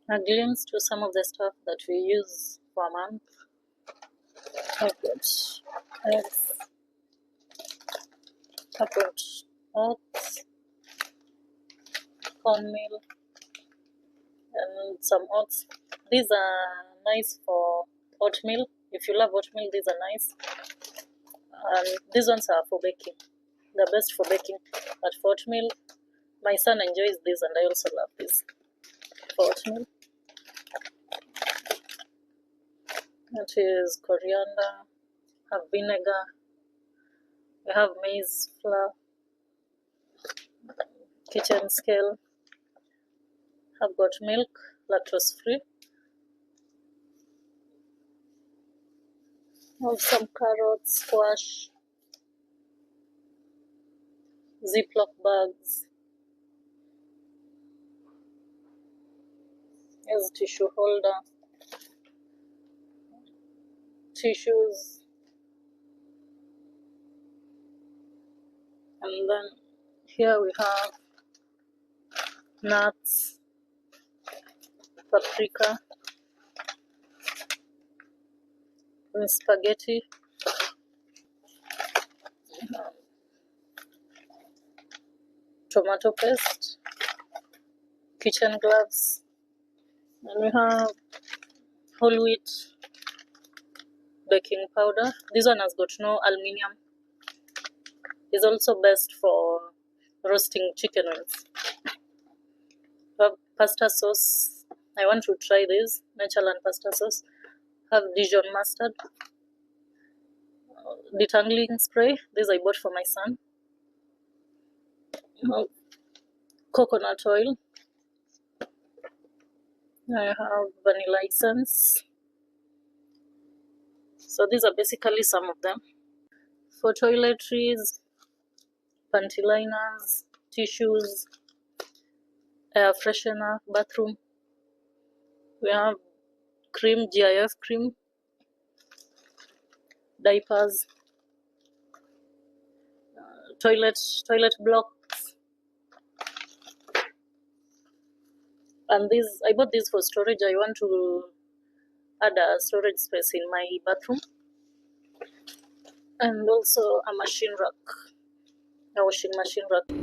A glimpse to some of the stuff that we use for a month. I've got eggs, I've got oats, cornmeal, and some oats. These are nice for oatmeal. If you love oatmeal, these are nice. And these ones are for baking. They're best for baking. But for oatmeal, my son enjoys these, and I also love these for oatmeal. That is coriander, have vinegar, we have maize flour, kitchen scale, have got milk, lactose free, have some carrots, squash, Ziploc bags, here's tissue holder, tissues, and then here we have nuts, paprika, and spaghetti, tomato paste, kitchen gloves, and we have whole wheat baking powder. This one has got no aluminium. It's also best for roasting chicken wings. We have pasta sauce. I want to try this Natureland pasta sauce. Have Dijon mustard, detangling spray. This I bought for my son. Coconut oil. I have vanilla essence. So these are basically some of them. For toiletries, panty liners, tissues, air freshener, bathroom. We have cream, GIF cream, diapers, toilet blocks, and these I bought these for storage. I want to add a storage space in my bathroom, and also a machine rack, a washing machine rack.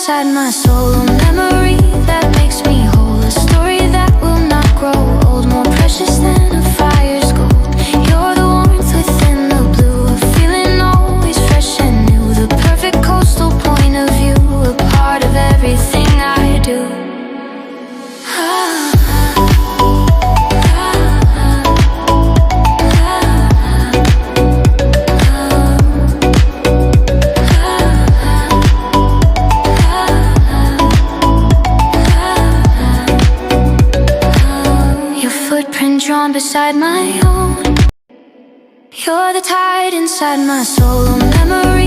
inside my soul, a memory that makes me whole, a story that will not grow old, more precious than a fire's gold. You're the warmth within the blue, a feeling always fresh and new, the perfect coastal point of view, a part of everything I do. Drawn beside my own, you're the tide inside my soul, a memory